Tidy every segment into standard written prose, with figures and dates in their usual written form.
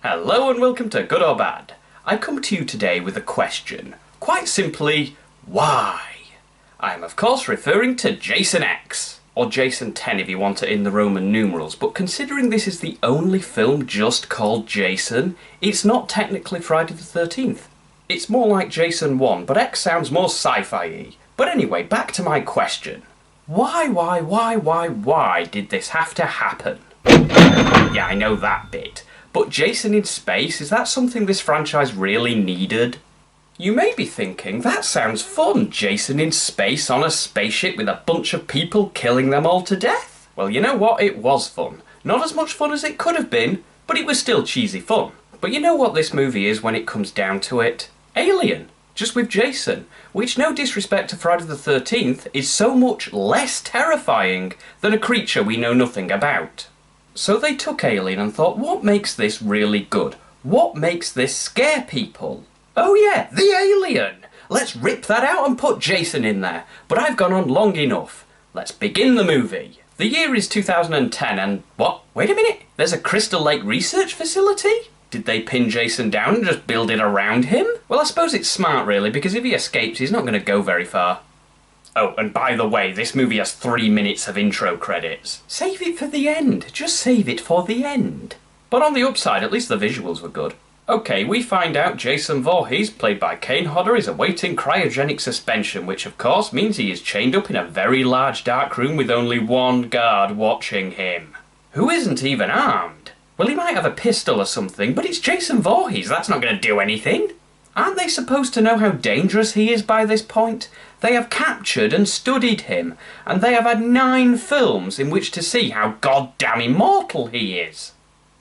Hello and welcome to Good or Bad. I come to you today with a question. Quite simply, why? I am of course referring to Jason X, or Jason 10 if you want it in the Roman numerals, but considering this is the only film just called Jason, it's not technically Friday the 13th. It's more like Jason 1, but X sounds more sci-fi-y. But anyway, back to my question. Why did this have to happen? Yeah, I know that bit. But Jason in space, is that something this franchise really needed? You may be thinking, that sounds fun, Jason in space on a spaceship with a bunch of people killing them all to death. Well, you know what, it was fun. Not as much fun as it could have been, but it was still cheesy fun. But you know what this movie is when it comes down to it? Alien. Just with Jason, which, no disrespect to Friday the 13th, is so much less terrifying than a creature we know nothing about. So they took Alien and thought, what makes this really good? What makes this scare people? Oh yeah, the alien! Let's rip that out and put Jason in there. But I've gone on long enough. Let's begin the movie. The year is 2010 and what? Wait a minute, there's a Crystal Lake research facility? Did they pin Jason down and just build it around him? Well, I suppose it's smart really, because if he escapes, he's not going to go very far. Oh, and by the way, this movie has 3 minutes of intro credits. Save it for the end. Just save it for the end. But on the upside, at least the visuals were good. Okay, we find out Jason Voorhees, played by Kane Hodder, is awaiting cryogenic suspension, which of course means he is chained up in a very large dark room with only one guard watching him. Who isn't even armed. Well, he might have a pistol or something, but it's Jason Voorhees, that's not going to do anything. Aren't they supposed to know how dangerous he is by this point? They have captured and studied him, and they have had 9 films in which to see how goddamn immortal he is.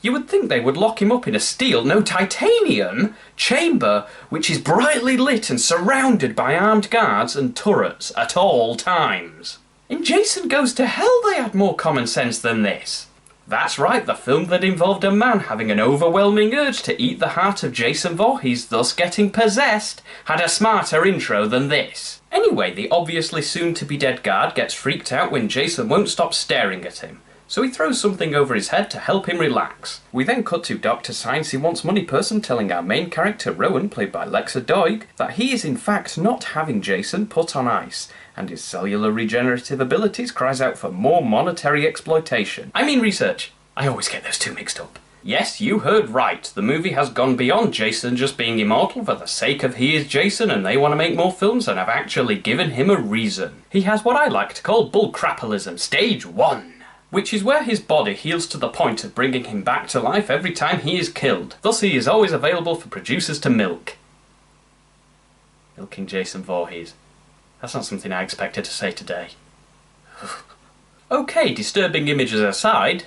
You would think they would lock him up in a steel, no titanium, chamber which is brightly lit and surrounded by armed guards and turrets at all times. In Jason Goes to Hell they had more common sense than this. That's right, the film that involved a man having an overwhelming urge to eat the heart of Jason Voorhees, thus getting possessed, had a smarter intro than this. Anyway, the obviously soon-to-be-dead guard gets freaked out when Jason won't stop staring at him, so he throws something over his head to help him relax. We then cut to Dr. Sciencey Wants Money person telling our main character Rowan, played by Lexa Doig, that he is in fact not having Jason put on ice, and his cellular regenerative abilities cries out for more monetary exploitation. I mean research. I always get those two mixed up. Yes, you heard right. The movie has gone beyond Jason just being immortal for the sake of he is Jason and they want to make more films and have actually given him a reason. He has what I like to call bullcrappalism, stage 1. Which is where his body heals to the point of bringing him back to life every time he is killed. Thus he is always available for producers to milk. Milking Jason Voorhees. That's not something I expected to say today. Okay, disturbing images aside.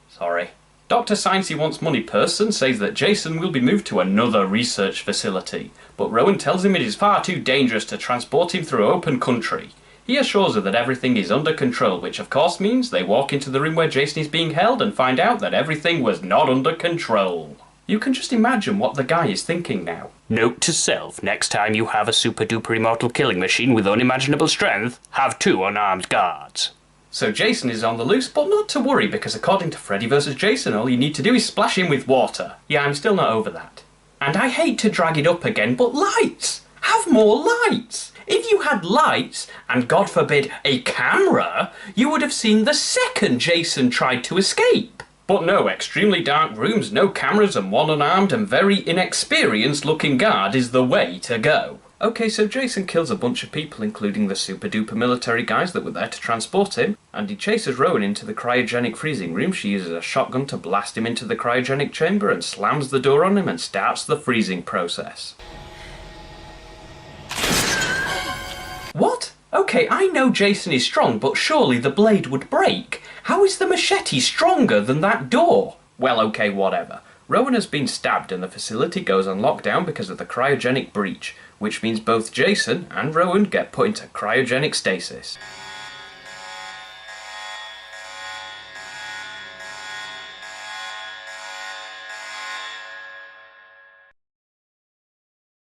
Sorry. Dr. Sciencey Wants Money person says that Jason will be moved to another research facility, but Rowan tells him it is far too dangerous to transport him through open country. He assures her that everything is under control, which of course means they walk into the room where Jason is being held and find out that everything was not under control. You can just imagine what the guy is thinking now. Note to self, next time you have a super duper immortal killing machine with unimaginable strength, have 2 unarmed guards. So Jason is on the loose, but not to worry because according to Freddy vs. Jason, all you need to do is splash him with water. Yeah, I'm still not over that. And I hate to drag it up again, but lights! Have more lights! If you had lights, and God forbid, a camera, you would have seen the second Jason tried to escape. But no, extremely dark rooms, no cameras and one unarmed and very inexperienced looking guard is the way to go. Okay, so Jason kills a bunch of people including the super duper military guys that were there to transport him, and he chases Rowan into the cryogenic freezing room. She uses a shotgun to blast him into the cryogenic chamber and slams the door on him and starts the freezing process. What? Okay, I know Jason is strong, but surely the blade would break. How is the machete stronger than that door? Well, okay, whatever. Rowan has been stabbed and the facility goes on lockdown because of the cryogenic breach, which means both Jason and Rowan get put into cryogenic stasis.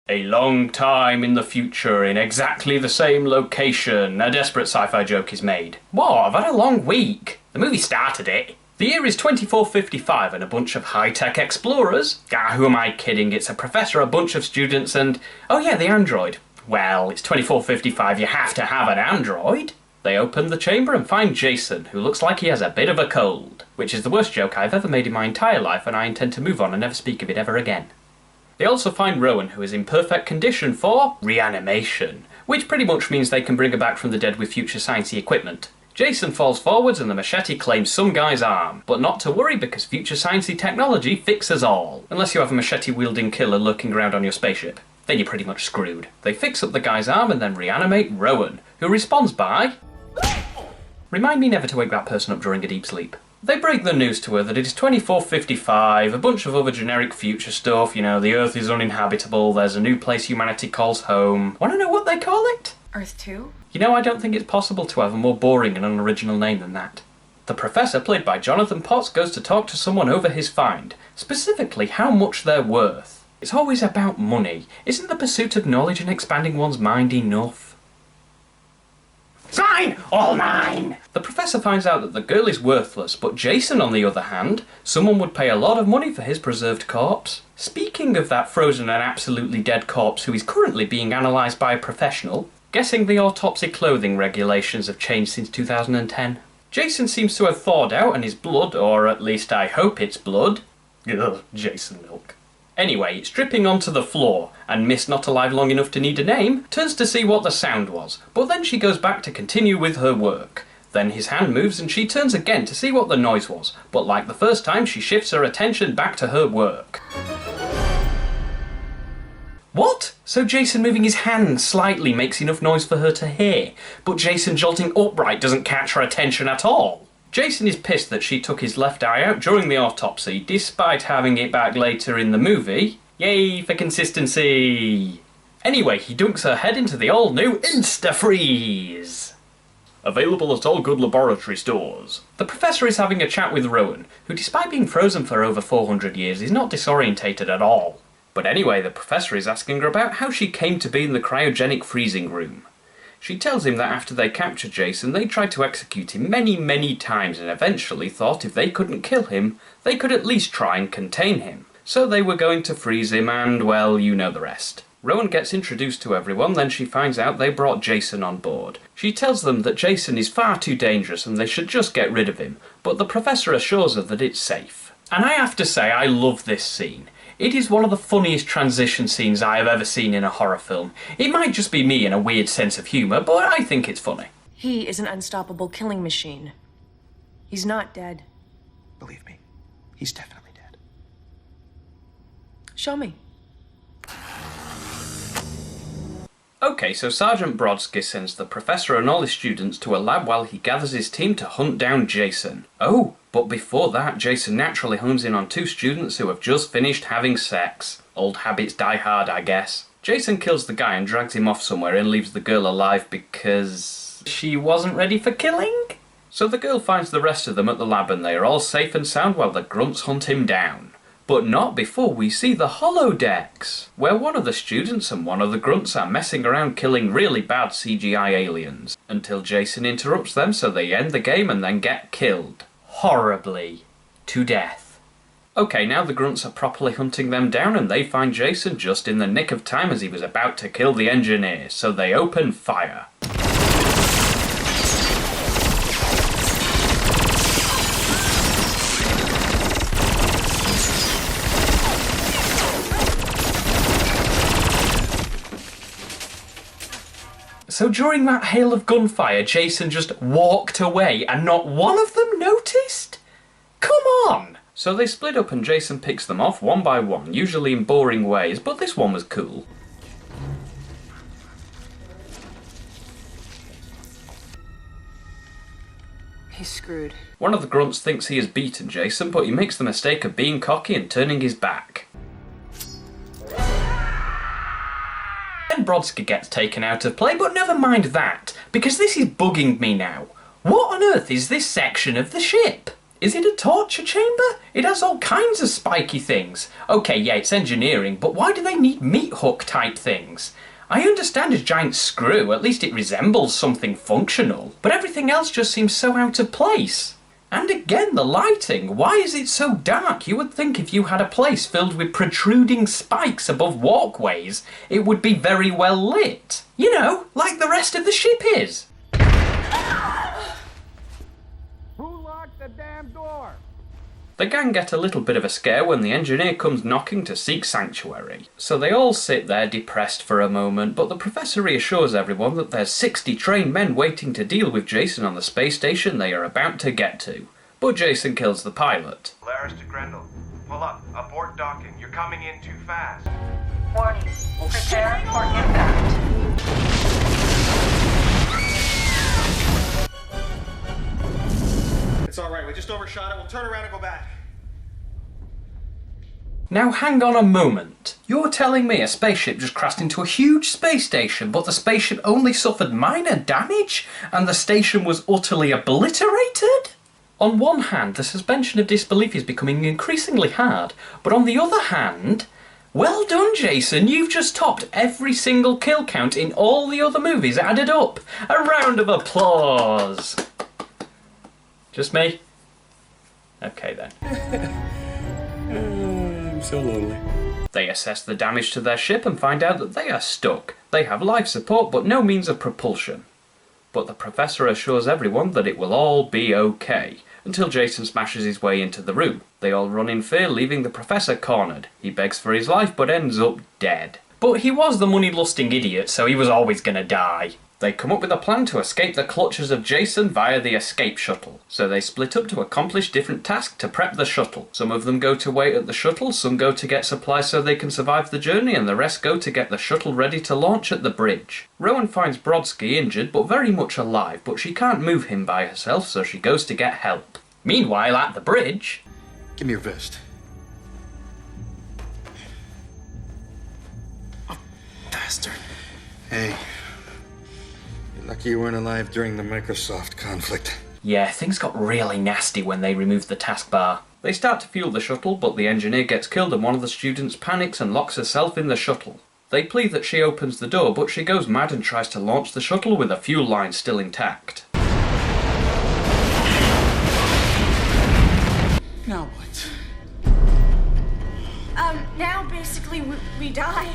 A long time in the future, in exactly the same location, a desperate sci-fi joke is made. What? I've had a long week. The movie started it. The year is 2455 and a bunch of high-tech explorers. Who am I kidding? It's a professor, a bunch of students and... oh yeah, the android. Well, it's 2455, you have to have an android. They open the chamber and find Jason, who looks like he has a bit of a cold. Which is the worst joke I've ever made in my entire life, and I intend to move on and never speak of it ever again. They also find Rowan, who is in perfect condition for reanimation, which pretty much means they can bring her back from the dead with future sciencey equipment. Jason falls forwards and the machete claims some guy's arm, but not to worry because future sciencey technology fixes all. Unless you have a machete-wielding killer lurking around on your spaceship. Then you're pretty much screwed. They fix up the guy's arm and then reanimate Rowan, who responds by... remind me never to wake that person up during a deep sleep. They break the news to her that it is 2455, a bunch of other generic future stuff, you know, the Earth is uninhabitable, there's a new place humanity calls home. Wanna know what they call it? Earth 2? You know, I don't think it's possible to have a more boring and unoriginal name than that. The Professor, played by Jonathan Potts, goes to talk to someone over his find, specifically how much they're worth. It's always about money. Isn't the pursuit of knowledge and expanding one's mind enough? Mine! All mine! The Professor finds out that the girl is worthless, but Jason, on the other hand, someone would pay a lot of money for his preserved corpse. Speaking of that frozen and absolutely dead corpse who is currently being analysed by a professional, guessing the autopsy clothing regulations have changed since 2010. Jason seems to have thawed out and his blood, or at least I hope it's blood. Ugh, Jason milk. Anyway, it's dripping onto the floor, and Miss Not Alive Long Enough to Need a Name turns to see what the sound was, but then she goes back to continue with her work. Then his hand moves and she turns again to see what the noise was, but like the first time she shifts her attention back to her work. What? So Jason moving his hand slightly makes enough noise for her to hear, but Jason jolting upright doesn't catch her attention at all. Jason is pissed that she took his left eye out during the autopsy, despite having it back later in the movie. Yay for consistency! Anyway, he dunks her head into the all-new Insta-Freeze! Available at all good laboratory stores. The Professor is having a chat with Rowan, who despite being frozen for over 400 years is not disorientated at all. But anyway, the Professor is asking her about how she came to be in the cryogenic freezing room. She tells him that after they captured Jason, they tried to execute him many times and eventually thought if they couldn't kill him, they could at least try and contain him. So they were going to freeze him and, well, you know the rest. Rowan gets introduced to everyone, then she finds out they brought Jason on board. She tells them that Jason is far too dangerous and they should just get rid of him, but the Professor assures her that it's safe. And I have to say, I love this scene. It is one of the funniest transition scenes I have ever seen in a horror film. It might just be me and a weird sense of humour, but I think it's funny. He is an unstoppable killing machine. He's not dead. Believe me, he's definitely dead. Show me. Okay, so Sergeant Brodsky sends the Professor and all his students to a lab while he gathers his team to hunt down Jason. Oh, but before that, Jason naturally homes in on two students who have just finished having sex. Old habits die hard, I guess. Jason kills the guy and drags him off somewhere and leaves the girl alive because... she wasn't ready for killing? So the girl finds the rest of them at the lab and they are all safe and sound while the grunts hunt him down. But not before we see the holodecks, where one of the students and one of the grunts are messing around killing really bad CGI aliens, until Jason interrupts them so they end the game and then get killed. Horribly. To death. Okay, now the grunts are properly hunting them down and they find Jason just in the nick of time as he was about to kill the engineer, so they open fire. So during that hail of gunfire, Jason just walked away and not one of them noticed? Come on! So they split up and Jason picks them off one by one, usually in boring ways, but this one was cool. He's screwed. One of the grunts thinks he has beaten Jason, but he makes the mistake of being cocky and turning his back. Then Brodsky gets taken out of play, but never mind that, because this is bugging me now. What on earth is this section of the ship? Is it a torture chamber? It has all kinds of spiky things. Okay, yeah, it's engineering, but why do they need meat hook type things? I understand a giant screw, at least it resembles something functional, but everything else just seems so out of place. And again, the lighting. Why is it so dark? You would think if you had a place filled with protruding spikes above walkways, it would be very well lit. You know, like the rest of the ship is. Who locked the damn door? The gang get a little bit of a scare when the engineer comes knocking to seek sanctuary. So they all sit there depressed for a moment, but the professor reassures everyone that there's 60 trained men waiting to deal with Jason on the space station they are about to get to. But Jason kills the pilot. Laris to Grendel. Pull up. Abort docking. You're coming in too fast. Warning. Prepare for impact. It's all right. We just overshot it. We'll turn around and go back. Now hang on a moment. You're telling me a spaceship just crashed into a huge space station, but the spaceship only suffered minor damage, and the station was utterly obliterated? On one hand, the suspension of disbelief is becoming increasingly hard, but on the other hand, well done, Jason, you've just topped every single kill count in all the other movies added up. A round of applause. Just me? Okay then. I'm so lonely. They assess the damage to their ship and find out that they are stuck. They have life support but no means of propulsion. But the professor assures everyone that it will all be okay, until Jason smashes his way into the room. They all run in fear, leaving the professor cornered. He begs for his life but ends up dead. But he was the money-lusting idiot, so he was always gonna die. They come up with a plan to escape the clutches of Jason via the escape shuttle. So they split up to accomplish different tasks to prep the shuttle. Some of them go to wait at the shuttle, some go to get supplies so they can survive the journey, and the rest go to get the shuttle ready to launch at the bridge. Rowan finds Brodsky injured but very much alive, but she can't move him by herself, so she goes to get help. Meanwhile, at the bridge... Give me your vest. Oh, bastard. Hey. Lucky you weren't alive during the Microsoft conflict. Yeah, things got really nasty when they removed the taskbar. They start to fuel the shuttle, but the engineer gets killed and one of the students panics and locks herself in the shuttle. They plead that she opens the door, but she goes mad and tries to launch the shuttle with the fuel line still intact. Now what? Now basically we die.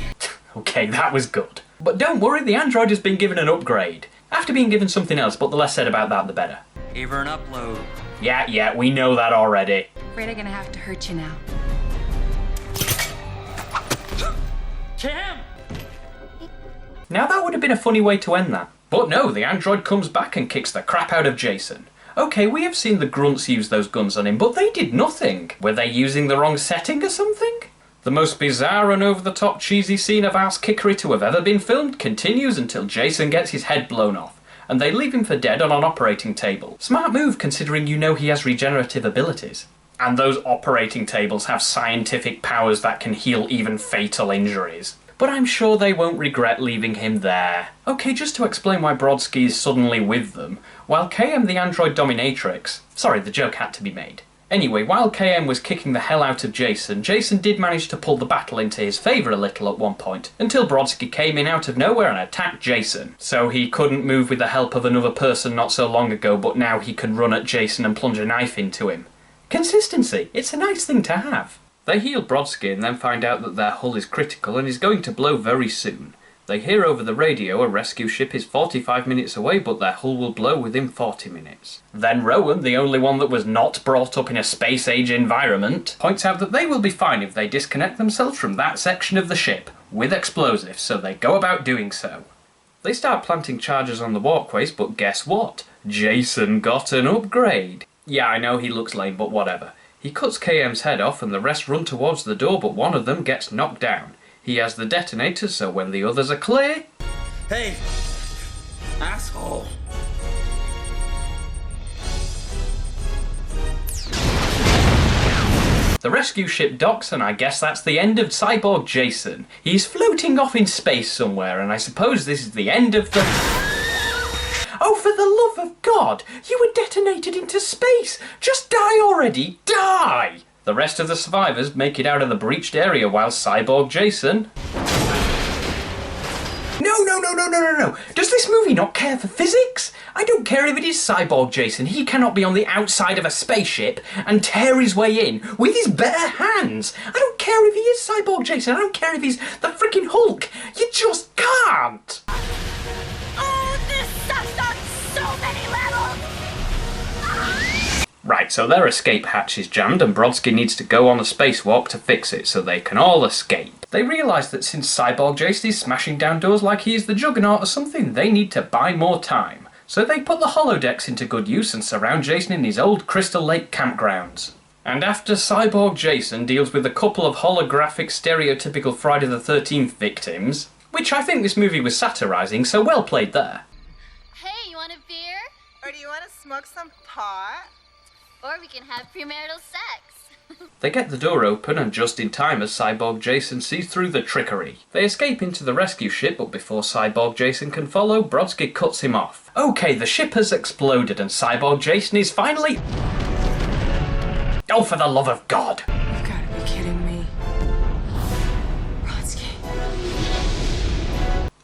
Okay, that was good. But don't worry, the android has been given an upgrade. After being given something else, but the less said about that, the better. Gave her an upload. Yeah, we know that already. Afraid I'm gonna have to hurt you now. Cam! Now that would have been a funny way to end that. But no, the android comes back and kicks the crap out of Jason. Okay, we have seen the grunts use those guns on him, but they did nothing. Were they using the wrong setting or something? The most bizarre and over-the-top cheesy scene of ass-kickery to have ever been filmed continues until Jason gets his head blown off, and they leave him for dead on an operating table. Smart move considering you know he has regenerative abilities. And those operating tables have scientific powers that can heal even fatal injuries. But I'm sure they won't regret leaving him there. Okay, just to explain why Brodsky is suddenly with them, while KM the android dominatrix... Sorry, the joke had to be made. Anyway, while KM was kicking the hell out of Jason, Jason did manage to pull the battle into his favour a little at one point, until Brodsky came in out of nowhere and attacked Jason. So he couldn't move with the help of another person not so long ago, but now he can run at Jason and plunge a knife into him. Consistency, it's a nice thing to have. They heal Brodsky and then find out that their hull is critical and is going to blow very soon. They hear over the radio a rescue ship is 45 minutes away, but their hull will blow within 40 minutes. Then Rowan, the only one that was not brought up in a space-age environment, points out that they will be fine if they disconnect themselves from that section of the ship, with explosives, so they go about doing so. They start planting charges on the walkways, but guess what? Jason got an upgrade. Yeah, I know he looks lame, but whatever. He cuts KM's head off and the rest run towards the door, but one of them gets knocked down. He has the detonator, so when the others are clear... Hey! Asshole! The rescue ship docks, and I guess that's the end of Cyborg Jason. He's floating off in space somewhere, and I suppose this is the end of the... Oh, for the love of God! You were detonated into space! Just die already! Die! The rest of the survivors make it out of the breached area while Cyborg Jason... No! no. Does this movie not care for physics? I don't care if it is Cyborg Jason. He cannot be on the outside of a spaceship and tear his way in with his bare hands. I don't care if he is Cyborg Jason. I don't care if he's the freaking Hulk. You just can't. Oh, this sucks on so many levels! Right, so their escape hatch is jammed and Brodsky needs to go on a spacewalk to fix it so they can all escape. They realise that since Cyborg Jason is smashing down doors like he is the Juggernaut or something, they need to buy more time. So they put the holodecks into good use and surround Jason in his old Crystal Lake campgrounds. And after Cyborg Jason deals with a couple of holographic stereotypical Friday the 13th victims, which I think this movie was satirising, so well played there. Hey, you want a beer? Or do you want to smoke some pot? Or we can have premarital sex. They get the door open and just in time as Cyborg Jason sees through the trickery. They escape into the rescue ship, but before Cyborg Jason can follow, Brodsky cuts him off. Okay, the ship has exploded and Cyborg Jason is finally... Oh, for the love of God! You've got to be kidding me. Brodsky.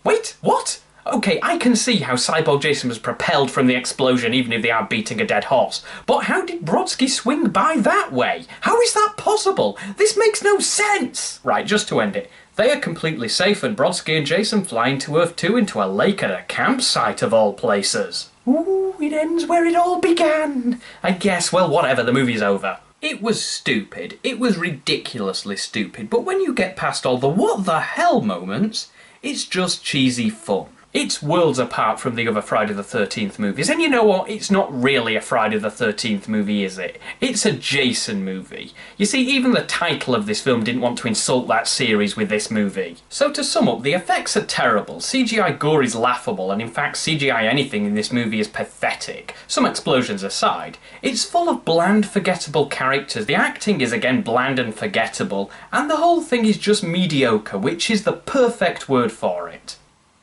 Wait, what? Okay, I can see how Cyborg Jason was propelled from the explosion even if they are beating a dead horse. But how did Brodsky swing by that way? How is that possible? This makes no sense! Right, just to end it. They are completely safe and Brodsky and Jason fly into Earth 2 into a lake at a campsite of all places. Ooh, it ends where it all began. I guess, well, whatever, the movie's over. It was stupid. It was ridiculously stupid. But when you get past all the what the hell moments, it's just cheesy fun. It's worlds apart from the other Friday the 13th movies, and you know what? It's not really a Friday the 13th movie, is it? It's a Jason movie. You see, even the title of this film didn't want to insult that series with this movie. So to sum up, the effects are terrible, CGI gore is laughable, and in fact CGI anything in this movie is pathetic. Some explosions aside, it's full of bland, forgettable characters, the acting is again bland and forgettable, and the whole thing is just mediocre, which is the perfect word for it.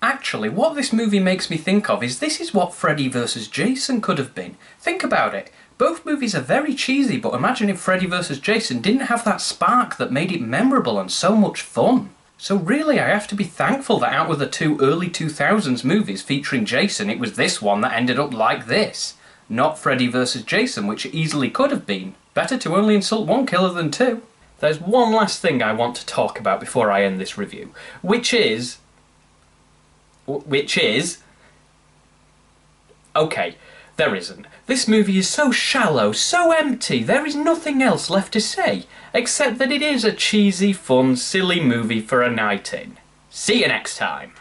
Actually, what this movie makes me think of is this is what Freddy vs. Jason could have been. Think about it. Both movies are very cheesy, but imagine if Freddy vs. Jason didn't have that spark that made it memorable and so much fun. So really, I have to be thankful that out of the two early 2000s movies featuring Jason, it was this one that ended up like this. Not Freddy vs. Jason, which it easily could have been. Better to only insult one killer than two. There's one last thing I want to talk about before I end this review, which is... Okay, there isn't. This movie is so shallow, so empty, there is nothing else left to say, except that it is a cheesy, fun, silly movie for a night in. See you next time.